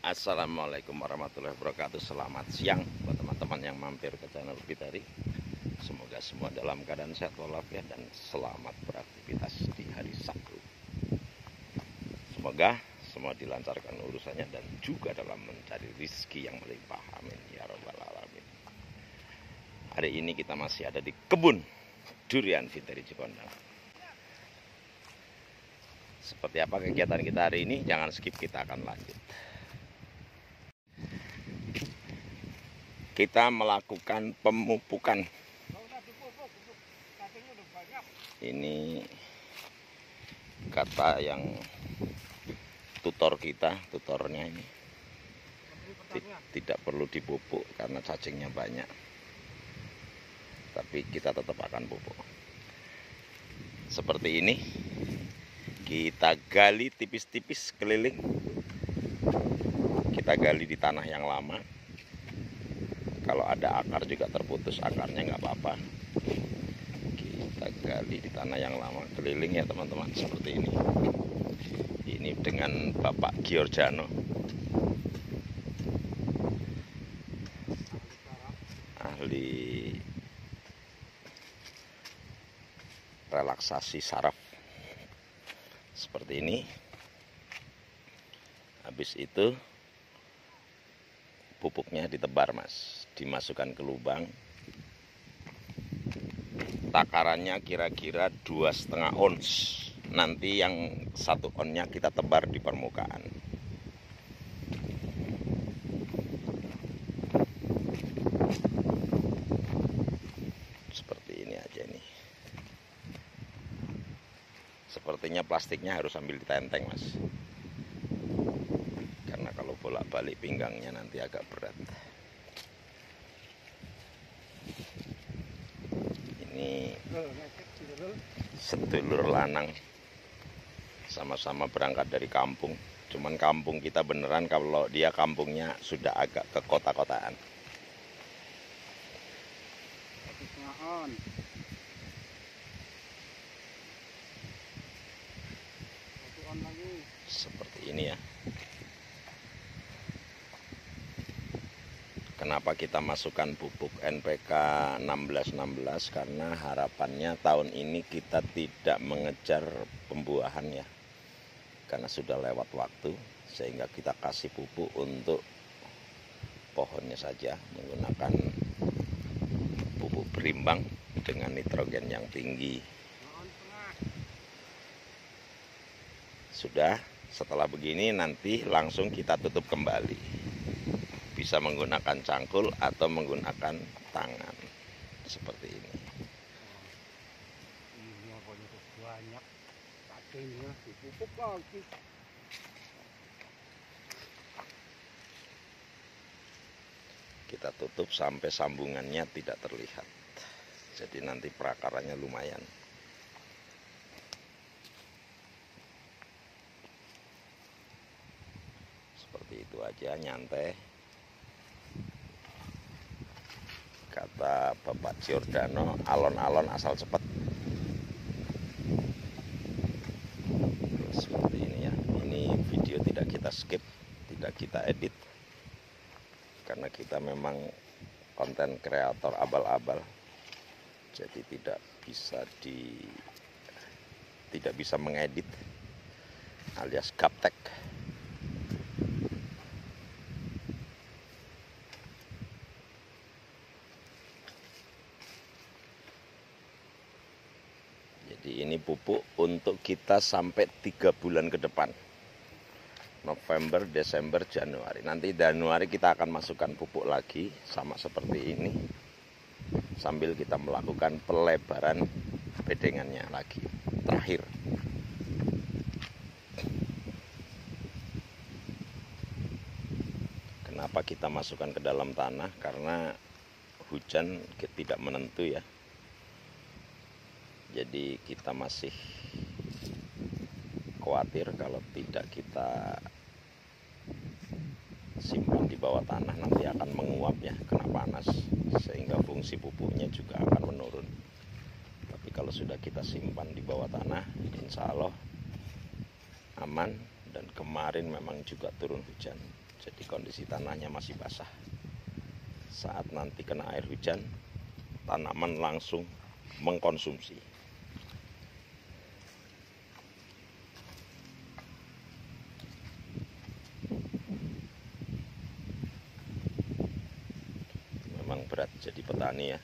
Assalamualaikum warahmatullahi wabarakatuh. Selamat siang buat teman-teman yang mampir ke channel Fitri. Semoga semua dalam keadaan sehat walafiat dan selamat beraktivitas di hari Sabtu. Semoga semua dilancarkan urusannya dan juga dalam mencari rizki yang melimpah. Amin ya rabbal alamin. Hari ini kita masih ada di kebun durian Fitri Cikondang. Seperti apa kegiatan kita hari ini? Jangan skip, kita akan lanjut. Kita melakukan pemupukan. Ini kata yang tutornya ini tidak perlu dipupuk karena cacingnya banyak, tapi kita tetap akan pupuk. Seperti ini, kita gali tipis-tipis keliling. Kita gali di tanah yang lama. Kalau ada akar juga terputus akarnya nggak apa-apa. Kita gali di tanah yang lama keliling ya teman-teman, seperti ini. Ini dengan Bapak Giorgiano, ahli relaksasi saraf. Seperti ini. Habis itu pupuknya ditebar mas, dimasukkan ke lubang. Takarannya kira-kira 2,5 ons. Nanti yang 1 onnya kita tebar di permukaan. Seperti ini aja nih. Sepertinya plastiknya harus sambil ditenteng mas, karena kalau bolak-balik pinggangnya nanti agak berat. Ini sedulur lanang sama-sama berangkat dari kampung. Cuman kampung kita beneran, kalau dia kampungnya sudah agak ke kota-kotaan. Seperti ini ya. Kenapa kita masukkan pupuk NPK 1616? Karena harapannya tahun ini kita tidak mengejar pembuahan ya, karena sudah lewat waktu, sehingga kita kasih pupuk untuk pohonnya saja menggunakan pupuk berimbang dengan nitrogen yang tinggi. Sudah, setelah begini nanti langsung kita tutup kembali. Bisa menggunakan cangkul atau menggunakan tangan seperti ini. Banyak cacingnya dipupuk lagi. Kita tutup sampai sambungannya tidak terlihat. Jadi nanti perakarannya lumayan. Seperti itu aja, nyantai. Kata Bapak Giordano, alon-alon asal cepat. Seperti ini ya. Ini video tidak kita skip, tidak kita edit, karena kita memang konten kreator abal-abal. Jadi tidak bisa mengedit, alias gaptek. Jadi ini pupuk untuk kita sampai 3 bulan ke depan. November, Desember, Januari. Nanti Januari kita akan masukkan pupuk lagi sama seperti ini. Sambil kita melakukan pelebaran bedengannya lagi. Terakhir. Kenapa kita masukkan ke dalam tanah? Karena hujan tidak menentu ya. Jadi kita masih khawatir kalau tidak kita simpan di bawah tanah nanti akan menguap ya, kena panas, sehingga fungsi pupuknya juga akan menurun. Tapi kalau sudah kita simpan di bawah tanah, insya Allah aman. Dan kemarin memang juga turun hujan, Jadi kondisi tanahnya masih basah. Saat nanti kena air hujan, tanaman langsung mengkonsumsi. Memang berat jadi petani ya.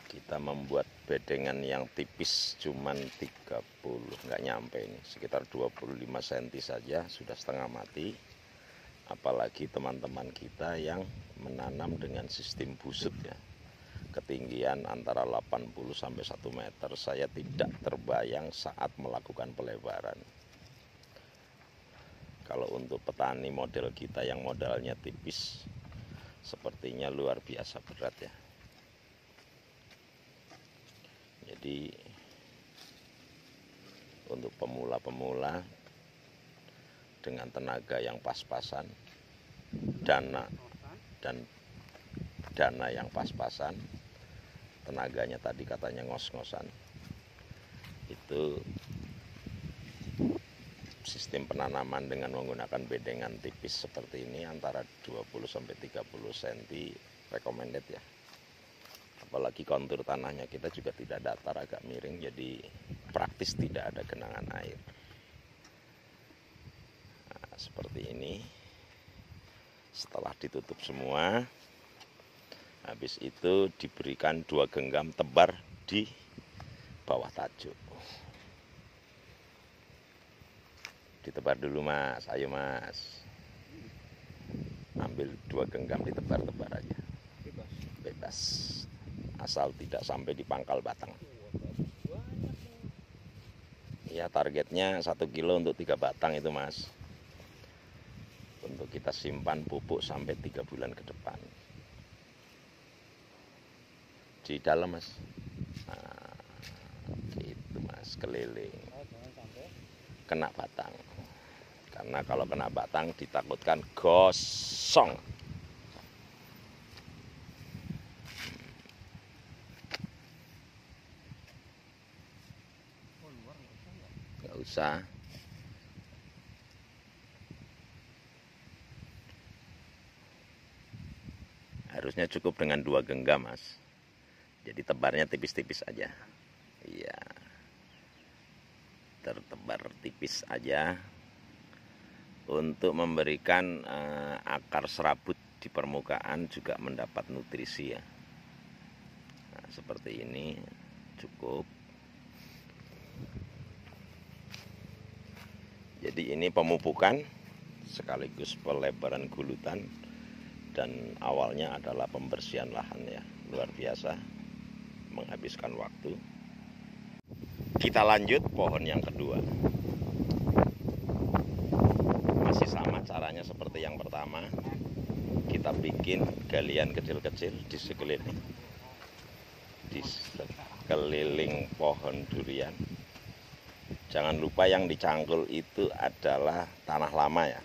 Kita membuat bedengan yang tipis cuman 30, nggak nyampe ini, sekitar 25 cm saja sudah setengah mati. Apalagi teman-teman kita yang menanam dengan sistem busut ya, ketinggian antara 80 sampai 1 meter. Saya tidak terbayang saat melakukan pelebaran. Kalau untuk petani model kita yang modalnya tipis, sepertinya luar biasa berat ya. Jadi untuk pemula-pemula dengan tenaga yang pas-pasan, dana yang pas-pasan, tenaganya tadi katanya ngos-ngosan, itu sistem penanaman dengan menggunakan bedengan tipis seperti ini antara 20 sampai 30 cm recommended ya. Apalagi kontur tanahnya kita juga tidak datar, agak miring, jadi praktis tidak ada genangan air. Nah, seperti ini. Setelah ditutup semua, habis itu diberikan 2 genggam tebar di bawah tajuk. Ditebar dulu mas, ayo mas. Ambil 2 genggam, ditebar-tebar aja. Bebas. Asal tidak sampai di pangkal batang. Ya targetnya 1 kilo untuk 3 batang itu mas. Untuk kita simpan pupuk sampai 3 bulan ke depan. Di dalam mas. Nah, gitu mas, keliling. Kena batang. Karena kalau kena batang ditakutkan gosong. Nggak usah. Harusnya cukup dengan 2 genggam mas. Jadi tebarnya tipis-tipis aja. Iya. Tertebar tipis aja. Untuk memberikan akar serabut di permukaan juga mendapat nutrisi ya. Nah, seperti ini cukup. Jadi ini pemupukan sekaligus pelebaran gulutan, dan awalnya adalah pembersihan lahan ya. Luar biasa, menghabiskan waktu. Kita lanjut pohon yang kedua. Masih sama caranya seperti yang pertama. Kita bikin galian kecil-kecil di sekeliling pohon durian. Jangan lupa yang dicangkul itu adalah tanah lama ya.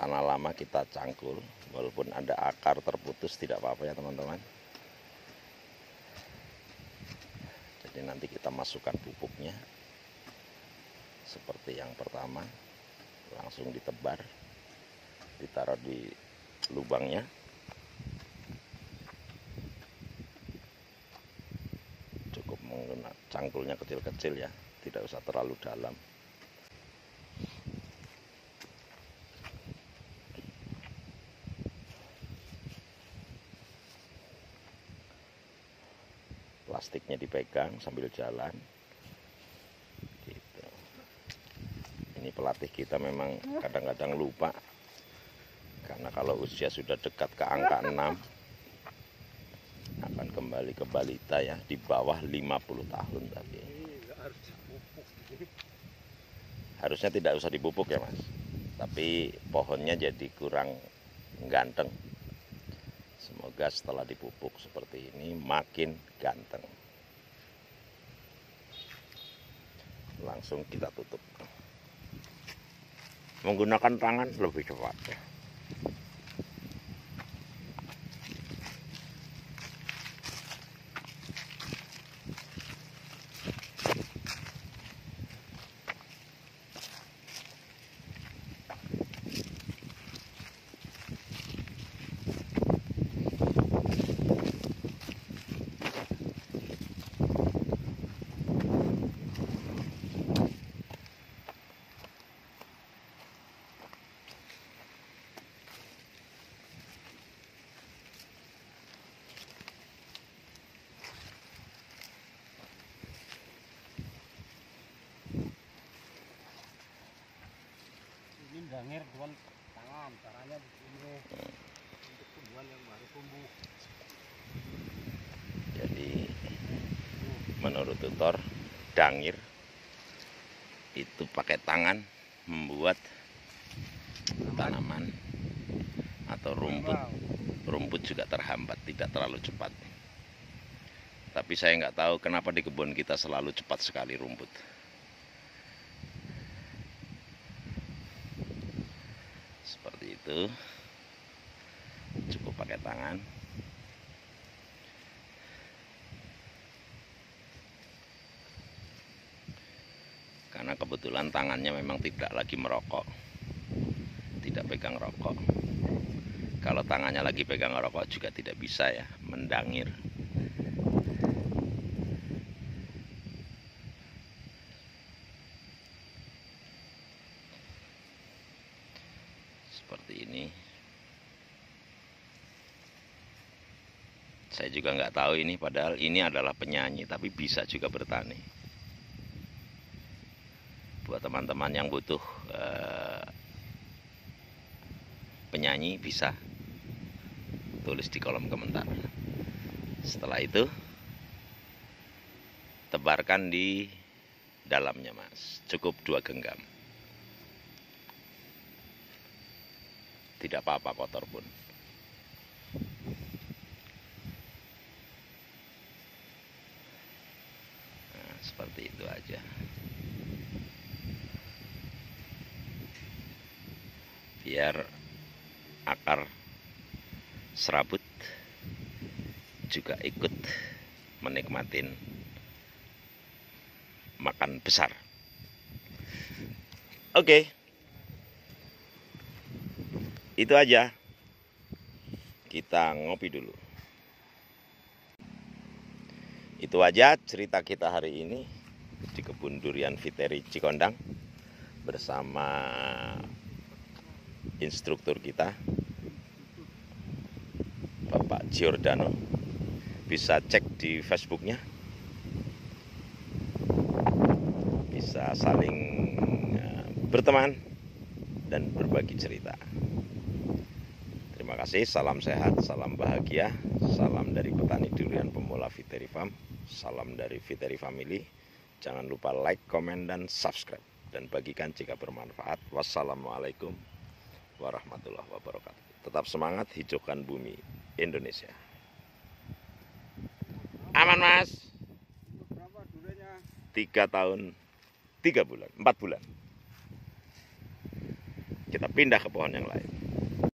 Tanah lama kita cangkul, walaupun ada akar terputus tidak apa-apa ya teman-teman. Jadi nanti kita masukkan pupuknya seperti yang pertama, langsung ditebar, ditaruh di lubangnya. Cukup menggunakan cangkulnya kecil-kecil ya, tidak usah terlalu dalam. Plastiknya dipegang sambil jalan gitu. Ini pelatih kita memang kadang-kadang lupa, karena kalau usia sudah dekat ke angka 6 akan kembali ke balita ya, di bawah 50 tahun. Tapi harusnya tidak usah dipupuk ya mas, tapi pohonnya jadi kurang ganteng. Semoga setelah dipupuk seperti ini makin ganteng. Langsung kita tutup. Menggunakan tangan lebih cepat ya. Ini dangir cuman tangan, caranya begini. Untuk tumbuhan yang baru tumbuh. Jadi menurut tutor dangir itu pakai tangan membuat tanaman atau rumput juga terhambat, tidak terlalu cepat. Tapi saya nggak tahu kenapa di kebun kita selalu cepat sekali rumput. Seperti itu, cukup pakai tangan. Karena kebetulan tangannya memang tidak lagi merokok, tidak pegang rokok. Kalau tangannya lagi pegang rokok juga tidak bisa ya mendangir. Seperti ini. Saya juga nggak tahu ini, padahal ini adalah penyanyi, tapi bisa juga bertani. Buat teman-teman yang butuh penyanyi bisa tulis di kolom komentar. Setelah itu tebarkan di dalamnya, Mas. Cukup 2 genggam. Tidak apa-apa kotor pun. Nah, seperti itu aja. Biar akar serabut juga ikut menikmatin makan besar. Oke. Itu aja. Kita ngopi dulu. Itu aja cerita kita hari ini di kebun durian Viteri Cikondang bersama instruktur kita Bapak Giordano. Bisa cek di Facebooknya, bisa saling berteman dan berbagi cerita. Terima kasih, salam sehat, salam bahagia, salam dari petani durian pemula Viteri Farm, salam dari Viteri Family. Jangan lupa like, komen, dan subscribe, dan bagikan jika bermanfaat. Wassalamualaikum warahmatullahi wabarakatuh. Tetap semangat, hijaukan bumi Indonesia. Aman, Mas. Berapa duriannya? 3 tahun 3 bulan, 4 bulan. Kita pindah ke pohon yang lain.